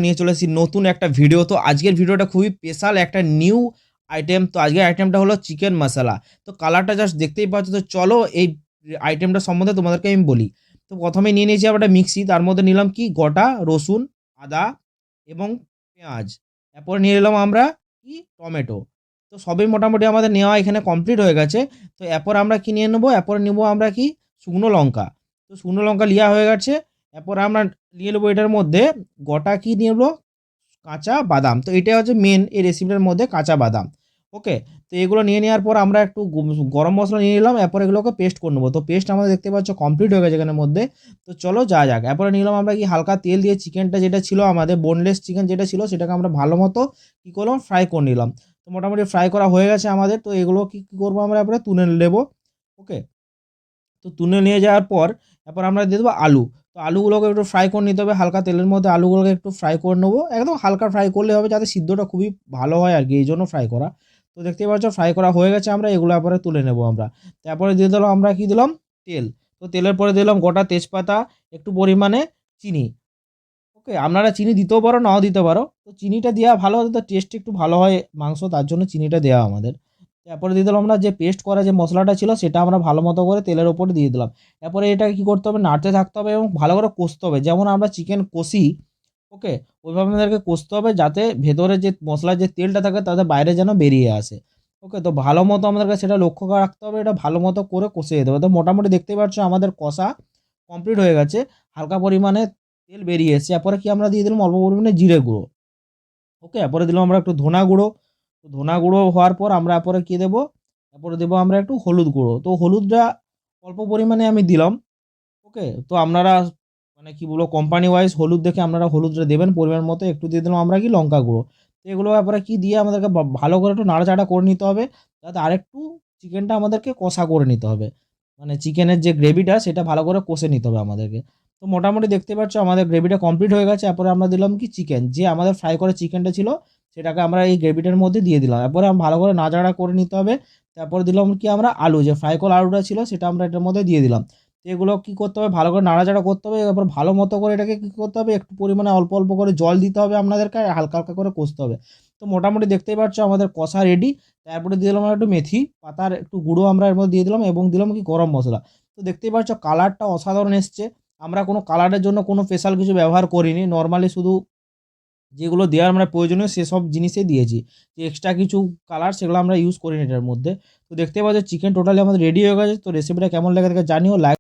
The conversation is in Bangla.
নিয়ে চলে এসেছি নতুন একটা ভিডিও। তো আজকের ভিডিওটা খুবই স্পেশাল একটা নিউ আইটেম। তো আজকের আইটেমটা হলো চিকেন মশলা। তো কালারটা জাস্ট দেখতেই পাচ্ছ। তো চলো এই আইটেমটা সম্বন্ধে তোমাদেরকে আমি বলি। তো প্রথমে নিয়ে নিয়েছি আমরা একটা মিক্সি, তার মধ্যে নিলাম কি গোটা রসুন, আদা এবং পেঁয়াজ। এরপরে নিয়ে নিলাম আমরা কি টমেটো। তো সবই মোটামুটি আমাদের নেওয়া এখানে কমপ্লিট হয়ে গেছে। তো এরপর আমরা কি নিয়ে নেবো, এরপর নেবো আমরা কি শুকনো লঙ্কা। তো শুকনো লঙ্কা লিয়া হয়ে গেছে। এরপর আমরা নিয়ে নেবো এটার মধ্যে গোটা কি নিয়ে নেবো, কাঁচা বাদাম। তো এটা হচ্ছে মেন এই রেসিপিটার মধ্যে কাঁচা বাদাম। ওকে, তো এগুলো নিয়ে নেওয়ার পর আমরা একটু গরম মশলা নিয়ে নিলাম। এরপর এগুলোকে পেস্ট করে নেবো। তো পেস্ট আমাদের দেখতে পাচ্ছ কমপ্লিট হয়ে গেছে এখানের মধ্যে। তো চলো যা যাক। এরপরে নিলাম আমরা কি হালকা তেল দিয়ে চিকেনটা যেটা ছিল আমাদের বোনলেস চিকেন যেটা ছিল সেটাকে আমরা ভালো মতো কী করলাম, ফ্রাই করে নিলাম। তো মোটামুটি ফ্রাই করা হয়ে গেছে আমাদের। তো এগুলো কী কী করবো আমরা এরপরে তুলে নেবো। ওকে, তো তুলে নিয়ে যাওয়ার পর এরপর আমরা দিয়ে দেবো আলু। তো আলুগুলোকে একটু ফ্রাই করে নিতে হবে হালকা তেলের মধ্যে। আলুগুলোকে একটু ফ্রাই করে নেবো, একদম হালকা ফ্রাই করলে হবে যাতে সিদ্ধটা খুবই ভালো হয় আর কি, এই জন্য ফ্রাই করা। তো দেখতেই পাচ্ছ ফ্রাই করা হয়ে গেছে, আমরা এগুলো এরপরে তুলে নেবো আমরা। তারপরে দিয়ে দিলাম আমরা কি দিলাম, তেল। তো তেলের পরে দিলাম গোটা তেজপাতা, একটু পরিমাণে চিনি। ওকে, আপনারা চিনি দিতেও পারো নাও দিতে পারো। তো চিনিটা দেওয়া ভালো, তো টেস্ট একটু ভালো হয় মাংস, তার জন্য চিনিটা দেওয়া আমাদের। তারপরে দিয়ে দিলাম আমরা যে পেস্ট করা যে মশলাটা ছিল সেটা আমরা ভালো মতো করে তেলের ওপরে দিয়ে দিলাম। এরপরে এটাকে কী করতে হবে, নাড়তে থাকতে হবে এবং ভালো করে কষতে হবে, যেমন আমরা চিকেন কষি। ওকে, ওইভাবে আমাদেরকে কষতে হবে যাতে ভেতরে যে মশলার যে তেলটা থাকে তাতে বাইরে যেন বেরিয়ে আসে। ওকে, তো ভালো মতো আমাদেরকে সেটা লক্ষ্য করে রাখতে হবে, এটা ভালো মতো করে কষে যেতে হবে। তো মোটামুটি দেখতেই পাচ্ছ আমাদের কষা কমপ্লিট হয়ে গেছে, হালকা পরিমাণে তেল বেরিয়ে এসেছে। এরপরে কি আমরা দিয়ে দিলাম অল্প পরিমাণে জিরে গুঁড়ো। ওকে, এরপরে দিলাম আমরা একটু ধনা গুঁড়ো। তো ধনা গুঁড়ো হওয়ার পর আমরা এরপরে কী দেবো, এরপরে দেবো আমরা একটু হলুদ গুঁড়ো। তো হলুদটা অল্প পরিমাণে আমি দিলাম। ওকে, তো আপনারা মানে কি বলবো কোম্পানি ওয়াইজ হলুদ দেখে আপনারা হলুদটা দেবেন পরিমাণ মতো। একটু দিয়ে দিলাম আমরা কি লঙ্কা গুঁড়ো। তো এগুলো ব্যাপারে কি দিয়ে আমাদেরকে ভালো করে একটু নাড়াচাড়া করে নিতে হবে, যাতে আরেকটু চিকেনটা আমাদেরকে কষা করে নিতে হবে। মানে চিকেনের যে গ্রেভিটা সেটা ভালো করে কষে নিতে হবে আমাদেরকে। তো মোটামুটি দেখতে পাচ্ছ আমাদের গ্রেভিটা কমপ্লিট হয়ে গেছে। এরপরে আমরা দিলাম কি চিকেন, যে আমাদের ফ্রাই করা চিকেনটা ছিল সেটাকে আমরা এই গ্রেভিটার মধ্যে দিয়ে দিলাম। এরপরে ভালো করে নাড়াচাড়া করে নিতে হবে। তারপরে দিলাম কি আমরা আলু, যে ফ্রাই করা আলুটা ছিল সেটা আমরা এটার মধ্যে দিয়ে দিলাম। তো এগুলো কী করতে হবে, ভালো করে নাড়াচাড়া করতে হবে। এরপর ভালো মতো করে এটাকে কী করতে হবে, একটু পরিমাণে অল্প অল্প করে জল দিতে হবে আপনাদেরকে, আর হালকা হালকা করে কষতে হবে। তো মোটামুটি দেখতেই পাচ্ছ আমাদের কষা রেডি। তারপরে দিয়ে দিলাম আমরা একটু মেথি পাতার একটু গুঁড়ো আমরা এর মধ্যে দিয়ে দিলাম, এবং দিলাম কি গরম মশলা। তো দেখতেই পাচ্ছ কালারটা অসাধারণ এসছে। আমরা কোনো কালারের জন্য কোনো স্পেশাল কিছু ব্যবহার করিনি, নর্মালি শুধু যেগুলো দেওয়ার আমরা প্রয়োজনীয় সেসব জিনিসই দিয়েছি। যে এক্সট্রা কিছু কালার সেগুলো আমরা ইউজ করিনি এটার মধ্যে। তো দেখতে পাচ্ছ চিকেন টোটালি আমাদের রেডি হয়ে গেছে। তো রেসিপিটা কেমন লেগে থাকে জানিও। লাইক